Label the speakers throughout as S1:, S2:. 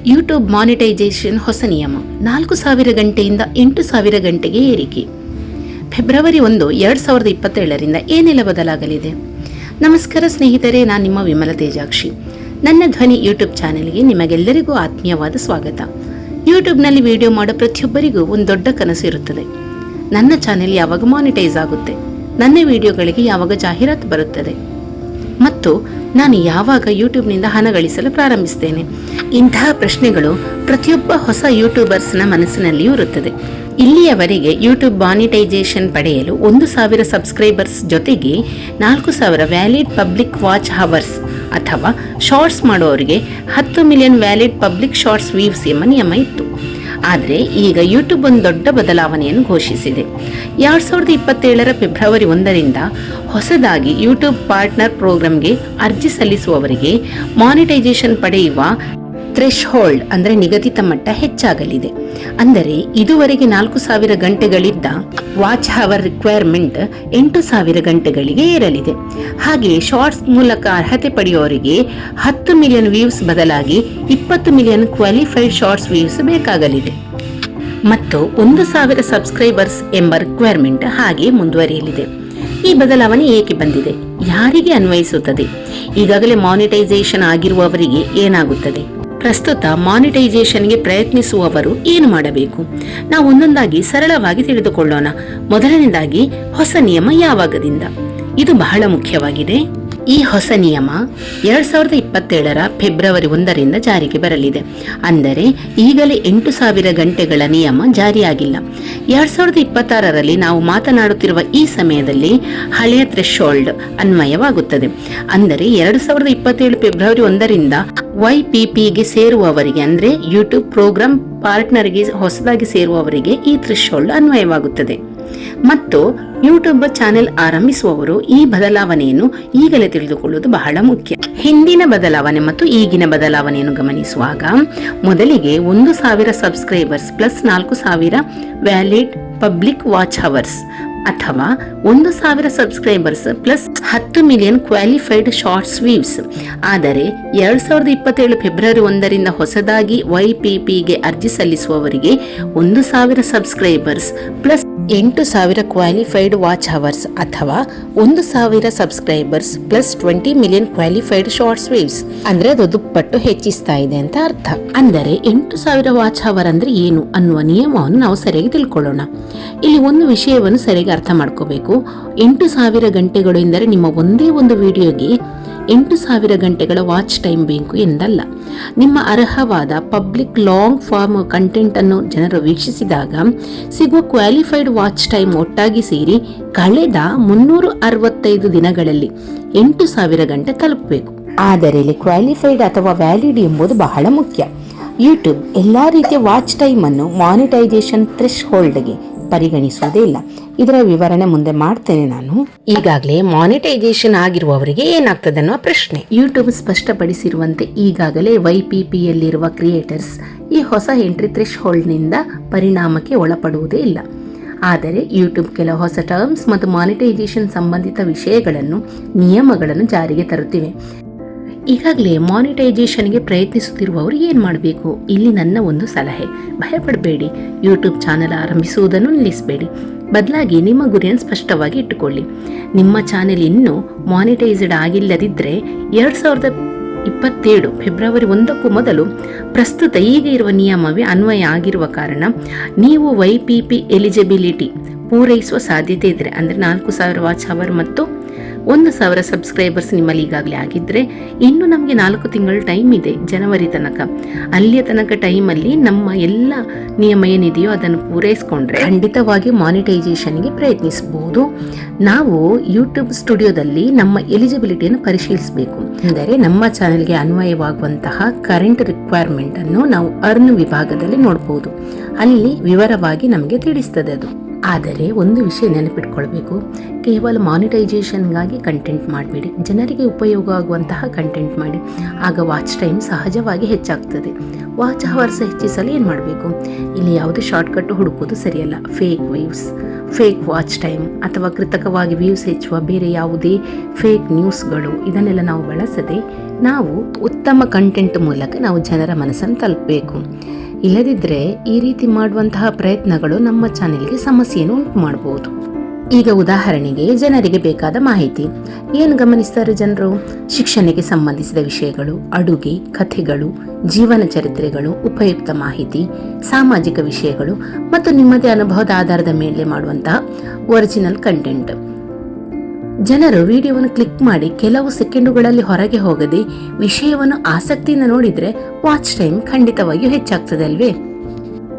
S1: YouTube monetisation ಹೊಸ ನಿಯಮ 4,000 ಗಂಟೆಯಿಂದ 8,000 ಗಂಟೆಗೆ ಏರಿಕೆ. ಫೆಬ್ರವರಿ 1, 2027ರಿಂದ ಏನೆಲ್ಲ ಬದಲಾಗಲಿದೆ? ನಮಸ್ಕಾರ ಸ್ನೇಹಿತರೆ, ನಾನು ನಿಮ್ಮ ವಿಮಲ ತೇಜಾಕ್ಷಿ. ನನ್ನ ಧ್ವನಿ ಯೂಟ್ಯೂಬ್ ಚಾನೆಲ್ಗೆ ನಿಮಗೆಲ್ಲರಿಗೂ ಆತ್ಮೀಯವಾದ ಸ್ವಾಗತ. ಯೂಟ್ಯೂಬ್ನಲ್ಲಿ ವಿಡಿಯೋ ಮಾಡೋ ಪ್ರತಿಯೊಬ್ಬರಿಗೂ ಒಂದು ದೊಡ್ಡ ಕನಸು ಇರುತ್ತದೆ. ನನ್ನ ಚಾನೆಲ್ ಯಾವಾಗ ಮಾನಿಟೈಸ್ ಆಗುತ್ತೆ, ನನ್ನ ವಿಡಿಯೋಗಳಿಗೆ ಯಾವಾಗ ಜಾಹೀರಾತು ಬರುತ್ತದೆ ಮತ್ತು ನಾನು ಯಾವಾಗ ಯೂಟ್ಯೂಬ್ನಿಂದ ಹಣ ಗಳಿಸಲು ಪ್ರಾರಂಭಿಸ್ತೇನೆ. ಇಂತಹ ಪ್ರಶ್ನೆಗಳು ಪ್ರತಿಯೊಬ್ಬ ಹೊಸ ಯೂಟ್ಯೂಬರ್ಸ್ನ ಮನಸ್ಸಿನಲ್ಲಿಯೂ ಇರುತ್ತದೆ. ಇಲ್ಲಿಯವರೆಗೆ ಯೂಟ್ಯೂಬ್ ಮಾನಿಟೈಸೇಷನ್ ಪಡೆಯಲು 1,000 ಸಬ್ಸ್ಕ್ರೈಬರ್ಸ್ ಜೊತೆಗೆ 4,000 ವ್ಯಾಲಿಡ್ ಪಬ್ಲಿಕ್ ವಾಚ್ ಹವರ್ಸ್ ಅಥವಾ ಶಾರ್ಟ್ಸ್ ಮಾಡುವವರಿಗೆ 10 million valid public shorts views ಎಂಬ ನಿಯಮ ಇತ್ತು. ಆದರೆ ಈಗ ಯೂಟ್ಯೂಬ್ ಒಂದು ದೊಡ್ಡ ಬದಲಾವಣೆಯನ್ನು ಘೋಷಿಸಿದೆ. 2027ರ ಫೆಬ್ರವರಿ 1ರಿಂದ ಹೊಸದಾಗಿ ಯೂಟ್ಯೂಬ್ ಪಾರ್ಟ್ನರ್ ಪ್ರೋಗ್ರಾಂಗೆ ಅರ್ಜಿ ಸಲ್ಲಿಸುವವರಿಗೆ ಮಾನಿಟೈಸೇಷನ್ ಪಡೆಯುವ ಥ್ರೆಶ್ಹೋಲ್ಡ್ ಅಂದರೆ ನಿಗದಿತ ಮಟ್ಟ ಹೆಚ್ಚಾಗಲಿದೆ. ಅಂದರೆ ಇದುವರೆಗೆ 4,000 ಗಂಟೆಗಳಿದ್ದ ವಾಚ್ ಹವರ್ ರಿಕ್ವೈರ್ಮೆಂಟ್ 8,000 ಗಂಟೆಗಳಿಗೆ ಏರಲಿದೆ. ಹಾಗೆಯೇ ಶಾರ್ಟ್ಸ್ ಮೂಲಕ ಅರ್ಹತೆ ಪಡೆಯುವವರಿಗೆ 10 ಮಿಲಿಯನ್ ವ್ಯೂಸ್ ಬದಲಾಗಿ 20 ಮಿಲಿಯನ್ ಕ್ವಾಲಿಫೈಡ್ ಶಾರ್ಟ್ಸ್ ವ್ಯೂಸ್ ಬೇಕಾಗಲಿದೆ ಮತ್ತು 1,000 ಸಬ್ಸ್ಕ್ರೈಬರ್ಸ್ ಎಂಬ ರಿಕ್ವೈರ್ಮೆಂಟ್ ಹಾಗೆ ಮುಂದುವರಿಯಲಿದೆ. ಈ ಬದಲಾವಣೆ ಏಕೆ ಬಂದಿದೆ? ಯಾರಿಗೆ ಅನ್ವಯಿಸುತ್ತದೆ? ಈಗಾಗಲೇ ಮಾನಿಟೈಸೇಷನ್ ಆಗಿರುವವರಿಗೆ ಏನಾಗುತ್ತದೆ? ಪ್ರಸ್ತುತ ಮಾನಿಟೈಸೇಷನ್ಗೆ ಪ್ರಯತ್ನಿಸುವವರು ಏನು ಮಾಡಬೇಕು? ನಾವು ಒಂದೊಂದಾಗಿ ಸರಳವಾಗಿ ತಿಳಿದುಕೊಳ್ಳೋಣ. ಮೊದಲನೇದಾಗಿ, ಹೊಸ ನಿಯಮ ಯಾವಾಗದಿಂದ? ಇದು ಬಹಳ ಮುಖ್ಯವಾಗಿದೆ. ಈ ಹೊಸ ನಿಯಮ 2027ರ ಫೆಬ್ರವರಿ 1ರಿಂದ ಜಾರಿಗೆ ಬರಲಿದೆ. ಅಂದರೆ ಈಗಲೇ 8,000 ಗಂಟೆಗಳ ನಿಯಮ ಜಾರಿಯಾಗಿಲ್ಲ. 2026ರಲ್ಲಿ ನಾವು ಮಾತನಾಡುತ್ತಿರುವ ಈ ಸಮಯದಲ್ಲಿ ಹಳೆಯ ಥ್ರೆಶ್ಹೋಲ್ಡ್ ಅನ್ವಯವಾಗುತ್ತದೆ. ಅಂದರೆ 2027 ಫೆಬ್ರವರಿ 1ರಿಂದ YPPಗೆ ಸೇರುವವರಿಗೆ, ಅಂದರೆ ಯೂಟ್ಯೂಬ್ ಪ್ರೋಗ್ರಾಂ ಪಾರ್ಟ್ನರ್ಗೆ ಹೊಸದಾಗಿ ಸೇರುವವರಿಗೆ ಈ ಥ್ರೆಶ್ಹೋಲ್ಡ್ ಅನ್ವಯವಾಗುತ್ತದೆ. ಮತ್ತು ಯೂಟ್ಯೂಬ್ ಚಾನೆಲ್ ಆರಂಭಿಸುವವರು ಈ ಬದಲಾವಣೆಯನ್ನು ಈಗಲೇ ತಿಳಿದುಕೊಳ್ಳುವುದು ಬಹಳ ಮುಖ್ಯ. ಹಿಂದಿನ ಬದಲಾವಣೆ ಮತ್ತು ಈಗಿನ ಬದಲಾವಣೆಯನ್ನು ಗಮನಿಸುವಾಗ, ಮೊದಲಿಗೆ 1,000 subscribers plus 4,000 valid public watch hours ಅಥವಾ 1,000 subscribers plus 10 million qualified shorts views. ಆದರೆ 2027 ಫೆಬ್ರವರಿ 1ರಿಂದ ಹೊಸದಾಗಿ YPPಗೆ ಅರ್ಜಿ ಸಲ್ಲಿಸುವವರಿಗೆ 1,000 subscribers plus 8,000 qualified watch hours ಅಥವಾ 1,000 subscribers plus 20 million qualified shorts views. ಅಂದ್ರೆ ಅದು ದುಪ್ಪಟ್ಟು ಹೆಚ್ಚಿಸ್ತಾ ಇದೆ ಅಂತ ಅರ್ಥ. ಅಂದರೆ 8,000 ವಾಚ್ ಹವರ್ ಅಂದ್ರೆ ಏನು ಅನ್ನುವ ನಿಯಮವನ್ನು ನಾವು ಸರಿಯಾಗಿ ತಿಳ್ಕೊಳ್ಳೋಣ. ಇಲ್ಲಿ ಒಂದು ವಿಷಯವನ್ನು ಸರಿಯಾಗಿ ಅರ್ಥ ಮಾಡ್ಕೋಬೇಕು. 8,000 ಗಂಟೆಗಳು ಎಂದರೆ ನಿಮ್ಮ ಒಂದೇ ಒಂದು ವಿಡಿಯೋಗೆ 8,000 ಗಂಟೆಗಳ ವಾಚ್ ಟೈಮ್ ಬೇಕು ಎಂದಲ್ಲ. ನಿಮ್ಮ ಅರ್ಹವಾದ ಪಬ್ಲಿಕ್ ಲಾಂಗ್ ಫಾರ್ಮ್ ಕಂಟೆಂಟ್ ಅನ್ನು ಜನರು ವೀಕ್ಷಿಸಿದಾಗ ಸಿಗುವ ಕ್ವಾಲಿಫೈಡ್ ವಾಚ್ ಟೈಮ್ ಒಟ್ಟಾಗಿ ಸೇರಿ ಕಳೆದ 365 ದಿನಗಳಲ್ಲಿ 8,000 ಗಂಟೆ ತಲುಪಬೇಕು. ಆದರೆ ಇಲ್ಲಿ ಕ್ವಾಲಿಫೈಡ್ ಅಥವಾ ವ್ಯಾಲಿಡ್ ಎಂಬುದು ಬಹಳ ಮುಖ್ಯ. ಯೂಟ್ಯೂಬ್ ಎಲ್ಲಾ ರೀತಿಯ ವಾಚ್ ಟೈಮ್ ಅನ್ನು ಮಾನಿಟೈಸೇಷನ್ ಥ್ರೆಶ್ಹೋಲ್ಡ್ಗೆ ಪರಿಗಣಿಸುವುದೇ ಇಲ್ಲ. ಇದರ ವಿವರಣೆ ಮುಂದೆ ಮಾಡ್ತೇನೆ ನಾನು. ಈಗಾಗಲೇ ಮಾನಿಟೈಸೇಷನ್ ಆಗಿರುವವರಿಗೆ ಏನಾಗ್ತದೆ ಅನ್ನುವ ಪ್ರಶ್ನೆ. ಯೂಟ್ಯೂಬ್ ಸ್ಪಷ್ಟಪಡಿಸಿರುವಂತೆ ಈಗಾಗಲೇ YPPಯಲ್ಲಿರುವ ಕ್ರಿಯೇಟರ್ಸ್ ಈ ಹೊಸ ಎಂಟ್ರಿ ಥ್ರೆಶ್ಹೋಲ್ಡ್ನಿಂದ ಪರಿಣಾಮಕ್ಕೆ ಒಳಪಡುವುದೇ ಇಲ್ಲ. ಆದರೆ ಯೂಟ್ಯೂಬ್ ಕೆಲವು ಹೊಸ ಟರ್ಮ್ಸ್ ಮತ್ತು ಮಾನಿಟೈಸೇಷನ್ ಸಂಬಂಧಿತ ವಿಷಯಗಳನ್ನು, ನಿಯಮಗಳನ್ನು ಜಾರಿಗೆ ತರುತ್ತಿವೆ. ಈಗಾಗಲೇ ಮಾನಿಟೈಸೇಷನ್ಗೆ ಪ್ರಯತ್ನಿಸುತ್ತಿರುವವರು ಏನು ಮಾಡಬೇಕು? ಇಲ್ಲಿ ನನ್ನ ಒಂದು ಸಲಹೆ: ಭಯಪಡಬೇಡಿ. ಯೂಟ್ಯೂಬ್ ಚಾನೆಲ್ ಆರಂಭಿಸುವುದನ್ನು ನಿಲ್ಲಿಸಬೇಡಿ. ಬದಲಾಗಿ ನಿಮ್ಮ ಗುರಿಯನ್ನು ಸ್ಪಷ್ಟವಾಗಿ ಇಟ್ಟುಕೊಳ್ಳಿ. ನಿಮ್ಮ ಚಾನೆಲ್ ಇನ್ನೂ ಮಾನಿಟೈಸ್ಡ್ ಆಗಿಲ್ಲದಿದ್ದರೆ 2027 ಫೆಬ್ರವರಿ 1ಕ್ಕೂ ಮೊದಲು ಪ್ರಸ್ತುತ ಈಗ ಇರುವ ನಿಯಮವೇ ಅನ್ವಯ ಆಗಿರುವ ಕಾರಣ ನೀವು YPP ಎಲಿಜಿಬಿಲಿಟಿ ಪೂರೈಸುವ ಸಾಧ್ಯತೆ ಇದ್ದರೆ, ಅಂದರೆ 4,000 ವಾಚ್ ಅವರ್ ಮತ್ತು 1,000 ಸಬ್ಸ್ಕ್ರೈಬರ್ಸ್ ನಿಮ್ಮಲ್ಲಿ ಈಗಾಗಲೇ ಆಗಿದ್ದರೆ, ಇನ್ನು ನಮಗೆ 4 ತಿಂಗಳು ಟೈಮ್ ಇದೆ, ಜನವರಿ ತನಕ. ಅಲ್ಲಿಯ ತನಕ ಟೈಮಲ್ಲಿ ನಮ್ಮ ಎಲ್ಲ ನಿಯಮ ಏನಿದೆಯೋ ಅದನ್ನು ಪೂರೈಸಿಕೊಂಡ್ರೆ ಖಂಡಿತವಾಗಿ ಮಾನಿಟೈಸೇಷನ್ಗೆ ಪ್ರಯತ್ನಿಸಬಹುದು. ನಾವು ಯೂಟ್ಯೂಬ್ ಸ್ಟುಡಿಯೋದಲ್ಲಿ ನಮ್ಮ ಎಲಿಜಿಬಿಲಿಟಿಯನ್ನು ಪರಿಶೀಲಿಸಬೇಕು. ಅಂದರೆ ನಮ್ಮ ಚಾನೆಲ್ಗೆ ಅನ್ವಯವಾಗುವಂತಹ ಕರೆಂಟ್ ರಿಕ್ವೈರ್ಮೆಂಟ್ ಅನ್ನು ನಾವು ಅರ್ನ್ ವಿಭಾಗದಲ್ಲಿ ನೋಡಬಹುದು. ಅಲ್ಲಿ ವಿವರವಾಗಿ ನಮಗೆ ತಿಳಿಸ್ತದೆ ಅದು. ಆದರೆ ಒಂದು ವಿಷಯ ನೆನಪಿಟ್ಕೊಳ್ಬೇಕು, ಕೇವಲ ಮಾನಿಟೈಸೇಷನ್ಗಾಗಿ ಕಂಟೆಂಟ್ ಮಾಡಬೇಡಿ. ಜನರಿಗೆ ಉಪಯೋಗ ಆಗುವಂತಹ ಕಂಟೆಂಟ್ ಮಾಡಿ. ಆಗ ವಾಚ್ ಟೈಮ್ ಸಹಜವಾಗಿ ಹೆಚ್ಚಾಗ್ತದೆ. ವಾಚ್ ಹವರ್ಸ್ ಹೆಚ್ಚಿಸಲು ಏನು ಮಾಡಬೇಕು? ಇಲ್ಲಿ ಯಾವುದೇ ಶಾರ್ಟ್ಕಟ್ ಹುಡುಕೋದು ಸರಿಯಲ್ಲ. Fake views, fake watch time ಅಥವಾ ಕೃತಕವಾಗಿ ವ್ಯೂಸ್ ಹೆಚ್ಚುವ ಬೇರೆ ಯಾವುದೇ ಫೇಕ್ ನ್ಯೂಸ್ಗಳು ಇದನ್ನೆಲ್ಲ ನಾವು ಬಳಸದೆ ನಾವು ಉತ್ತಮ ಕಂಟೆಂಟ್ ಮೂಲಕ ನಾವು ಜನರ ಮನಸ್ಸನ್ನು ತಲುಪಬೇಕು. ಇಲ್ಲದಿದ್ದರೆ ಈ ರೀತಿ ಮಾಡುವಂತಹ ಪ್ರಯತ್ನಗಳು ನಮ್ಮ ಚಾನೆಲ್ಗೆ ಸಮಸ್ಯೆಯನ್ನು ಉಂಟು ಮಾಡಬಹುದು. ಈಗ ಉದಾಹರಣೆಗೆ ಜನರಿಗೆ ಬೇಕಾದ ಮಾಹಿತಿ ಏನು ಗಮನಿಸ್ತಾರೆ ಜನರು? ಶಿಕ್ಷಣಕ್ಕೆ ಸಂಬಂಧಿಸಿದ ವಿಷಯಗಳು, ಅಡುಗೆ, ಕಥೆಗಳು, ಜೀವನ ಚರಿತ್ರೆಗಳು, ಉಪಯುಕ್ತ ಮಾಹಿತಿ, ಸಾಮಾಜಿಕ ವಿಷಯಗಳು ಮತ್ತು ನಿಮ್ಮದೇ ಅನುಭವದ ಆಧಾರದ ಮೇಲೆ ಮಾಡುವಂತಹ ಒರಿಜಿನಲ್ ಕಂಟೆಂಟ್. ಜನರು ವಿಡಿಯೋವನ್ನು ಕ್ಲಿಕ್ ಮಾಡಿ ಕೆಲವು ಸೆಕೆಂಡುಗಳಲ್ಲಿ ಹೊರಗೆ ಹೋಗದೆ ವಿಷಯವನ್ನು ಆಸಕ್ತಿಯಿಂದ ನೋಡಿದರೆ ವಾಚ್ ಟೈಮ್ ಖಂಡಿತವಾಗಿಯೂ ಹೆಚ್ಚಾಗ್ತದೆ ಅಲ್ವೇ?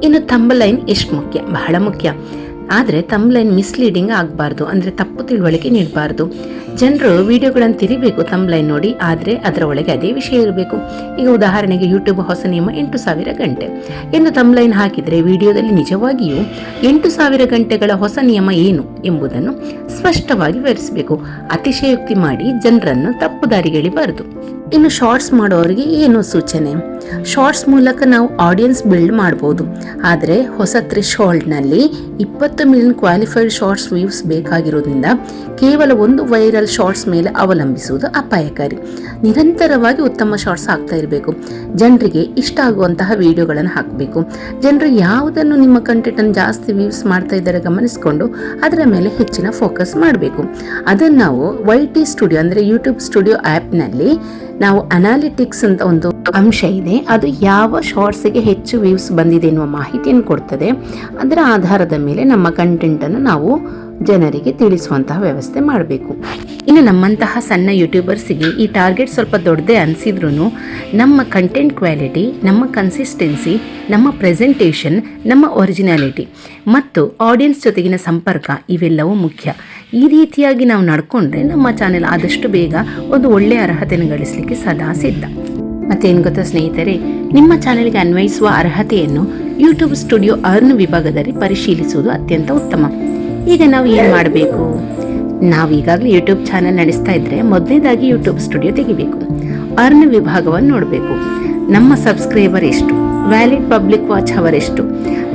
S1: ಇನ್ನು ಥಂಬ್ಲೈನ್ ಎಷ್ಟು ಮುಖ್ಯ? ಬಹಳ ಮುಖ್ಯ. ಆದರೆ ಥಂಬ್ಲೈನ್ ಮಿಸ್ಲೀಡಿಂಗ್ ಆಗಬಾರ್ದು, ಅಂದರೆ ತಪ್ಪು ತಿಳುವಳಿಕೆ ನೀಡಬಾರ್ದು. ಜನರು ವಿಡಿಯೋಗಳನ್ನು ತಿರಿಬೇಕು ಥಂಬ್ಲೈನ್ ನೋಡಿ, ಆದರೆ ಅದರ ಒಳಗೆ ಅದೇ ವಿಷಯ ಇರಬೇಕು. ಈಗ ಉದಾಹರಣೆಗೆ ಯೂಟ್ಯೂಬ್ ಹೊಸ ನಿಯಮ 8,000 ಗಂಟೆ ಎಂದು ಥಂಬ್ಲೈನ್ ಹಾಕಿದರೆ ವಿಡಿಯೋದಲ್ಲಿ ನಿಜವಾಗಿಯೂ 8,000 ಗಂಟೆಗಳ ಹೊಸ ನಿಯಮ ಏನು ಎಂಬುದನ್ನು ಸ್ಪಷ್ಟವಾಗಿ ವಿವರಿಸಬೇಕು. ಅತಿಶಯೋಕ್ತಿ ಮಾಡಿ ಜನರನ್ನು ತಪ್ಪು ದಾರಿಗೆಳಿಬಾರದು. ಇನ್ನು ಶಾರ್ಟ್ಸ್ ಮಾಡೋರಿಗೆ ಏನು ಸೂಚನೆ? ಶಾರ್ಟ್ಸ್ ಮೂಲಕ ನಾವು ಆಡಿಯನ್ಸ್ ಬಿಲ್ಡ್ ಮಾಡ್ಬೋದು, ಆದರೆ ಹೊಸ ಥ್ರೆಶೋಲ್ಡ್ನಲ್ಲಿ 20 ಮಿಲಿಯನ್ ಕ್ವಾಲಿಫೈಡ್ ಶಾರ್ಟ್ಸ್ ವ್ಯೂಸ್ ಬೇಕಾಗಿರೋದ್ರಿಂದ ಕೇವಲ ಒಂದು ವೈರಲ್ ಶಾರ್ಟ್ಸ್ ಮೇಲೆ ಅವಲಂಬಿಸುವುದು ಅಪಾಯಕಾರಿ. ನಿರಂತರವಾಗಿ ಉತ್ತಮ ಶಾರ್ಟ್ಸ್ ಹಾಕ್ತಾ ಇರಬೇಕು. ಜನರಿಗೆ ಇಷ್ಟ ಆಗುವಂತಹ ವಿಡಿಯೋಗಳನ್ನು ಹಾಕಬೇಕು. ಜನರು ಯಾವುದನ್ನು ನಿಮ್ಮ ಕಂಟೆಂಟನ್ನು ಜಾಸ್ತಿ ವ್ಯೂಸ್ ಮಾಡ್ತಾ ಇದ್ದಾರೆ ಗಮನಿಸಿಕೊಂಡು ಅದರ ಮೇಲೆ ಹೆಚ್ಚಿನ ಫೋಕಸ್ ಮಾಡಬೇಕು. ಅದನ್ನು ನಾವು YT ಸ್ಟುಡಿಯೋ ಅಂದರೆ ಯೂಟ್ಯೂಬ್ ಸ್ಟುಡಿಯೋ ಆ್ಯಪ್ನಲ್ಲಿ ನಾವು ಅನಾಲಿಟಿಕ್ಸ್ ಅಂತ ಒಂದು ಅಂಶ ಇದೆ. ಅದು ಯಾವ ಶಾರ್ಟ್ಸ್ಗೆ ಹೆಚ್ಚು ವ್ಯೂಸ್ ಬಂದಿದೆ ಎನ್ನುವ ಮಾಹಿತಿಯನ್ನು ಕೊಡ್ತದೆ. ಅದರ ಆಧಾರದ ಮೇಲೆ ನಮ್ಮ ಕಂಟೆಂಟನ್ನು ನಾವು ಜನರಿಗೆ ತಿಳಿಸುವಂತಹ ವ್ಯವಸ್ಥೆ ಮಾಡಬೇಕು. ಇನ್ನು ನಮ್ಮಂತಹ ಸಣ್ಣ ಯೂಟ್ಯೂಬರ್ಸಿಗೆ ಈ ಟಾರ್ಗೆಟ್ ಸ್ವಲ್ಪ ದೊಡ್ಡದೇ ಅನಿಸಿದ್ರೂ ನಮ್ಮ ಕಂಟೆಂಟ್ ಕ್ವಾಲಿಟಿ, ನಮ್ಮ ಕನ್ಸಿಸ್ಟೆನ್ಸಿ, ನಮ್ಮ ಪ್ರೆಸೆಂಟೇಷನ್, ನಮ್ಮ ಒರಿಜಿನಾಲಿಟಿ ಮತ್ತು ಆಡಿಯನ್ಸ್ ಜೊತೆಗಿನ ಸಂಪರ್ಕ ಇವೆಲ್ಲವೂ ಮುಖ್ಯ. ಈ ರೀತಿಯಾಗಿ ನಾವು ನಡ್ಕೊಂಡ್ರೆ ನಮ್ಮ ಚಾನೆಲ್ ಆದಷ್ಟು ಬೇಗ ಒಂದು ಒಳ್ಳೆಯ ಅರ್ಹತೆಯನ್ನು ಗಳಿಸಲಿಕ್ಕೆ ಸದಾ ಸಿದ್ಧ. ಮತ್ತೇನು ಗೊತ್ತಾ ಸ್ನೇಹಿತರೆ, ನಿಮ್ಮ ಚಾನೆಲ್ಗೆ ಅನ್ವಯಿಸುವ ಅರ್ಹತೆಯನ್ನು ಯೂಟ್ಯೂಬ್ ಸ್ಟುಡಿಯೋ ಅರ್ನ್ ವಿಭಾಗದಲ್ಲಿ ಪರಿಶೀಲಿಸುವುದು ಅತ್ಯಂತ ಉತ್ತಮ. ಈಗ ನಾವು ಏನು ಮಾಡಬೇಕು? ನಾವು ಈಗಾಗಲೇ ಯೂಟ್ಯೂಬ್ ಚಾನೆಲ್ ನಡೆಸ್ತಾ ಇದ್ದರೆ ಮೊದಲನೇದಾಗಿ ಯೂಟ್ಯೂಬ್ ಸ್ಟುಡಿಯೋ ತೆಗಿಬೇಕು. ಅರ್ನ್ ವಿಭಾಗವನ್ನು ನೋಡಬೇಕು. ನಮ್ಮ ಸಬ್ಸ್ಕ್ರೈಬರ್ ಎಷ್ಟು, ವ್ಯಾಲಿಡ್ ಪಬ್ಲಿಕ್ ವಾಚ್ ಅವರ್ ಎಷ್ಟು,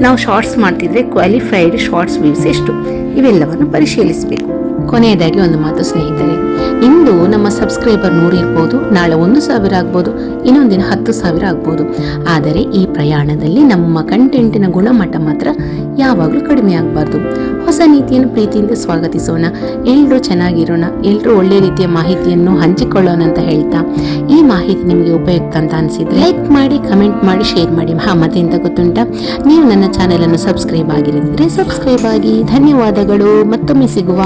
S1: ನಾವು ಶಾರ್ಟ್ಸ್ ಮಾಡ್ತಿದ್ರೆ ಕ್ವಾಲಿಫೈಡ್ ಶಾರ್ಟ್ಸ್ ವ್ಯೂಸ್ ಎಷ್ಟು, ಇವೆಲ್ಲವನ್ನು ಪರಿಶೀಲಿಸಬೇಕು. ಕೊನೆಯದಾಗಿ ಒಂದು ಮಾತು ಸ್ನೇಹಿತರೆ, ಇಂದು ನಮ್ಮ ಸಬ್ಸ್ಕ್ರೈಬರ್ 100 ಇರ್ಬೋದು, ನಾಳೆ 1,000 ಆಗ್ಬೋದು, ಇನ್ನೊಂದಿನ 10,000 ಆಗ್ಬೋದು. ಆದರೆ ಈ ಪ್ರಯಾಣದಲ್ಲಿ ನಮ್ಮ ಕಂಟೆಂಟಿನ ಗುಣಮಟ್ಟ ಮಾತ್ರ ಯಾವಾಗಲೂ ಕಡಿಮೆ ಆಗಬಾರ್ದು. ಹೊಸ ನೀತಿಯನ್ನು ಪ್ರೀತಿಯಿಂದ ಸ್ವಾಗತಿಸೋಣ. ಎಲ್ಲರೂ ಚೆನ್ನಾಗಿರೋಣ, ಎಲ್ಲರೂ ಒಳ್ಳೆ ರೀತಿಯ ಮಾಹಿತಿಯನ್ನು ಹಂಚಿಕೊಳ್ಳೋಣ ಅಂತ ಹೇಳ್ತಾ, ಈ ಮಾಹಿತಿ ನಿಮಗೆ ಉಪಯುಕ್ತ ಅಂತ ಅನಿಸಿದ್ರೆ ಲೈಕ್ ಮಾಡಿ, ಕಮೆಂಟ್ ಮಾಡಿ, ಶೇರ್ ಮಾಡಿ. ಮತ್ತೆ ಎಂತ ಗೊತ್ತುಂಟಾ, ನೀವು ನನ್ನ ಚಾನೆಲನ್ನು ಸಬ್ಸ್ಕ್ರೈಬ್ ಆಗಿರಿದ್ರೆ ಸಬ್ಸ್ಕ್ರೈಬ್ ಆಗಿ. ಧನ್ಯವಾದಗಳು. ಮತ್ತೊಮ್ಮೆ ಸಿಗುವ.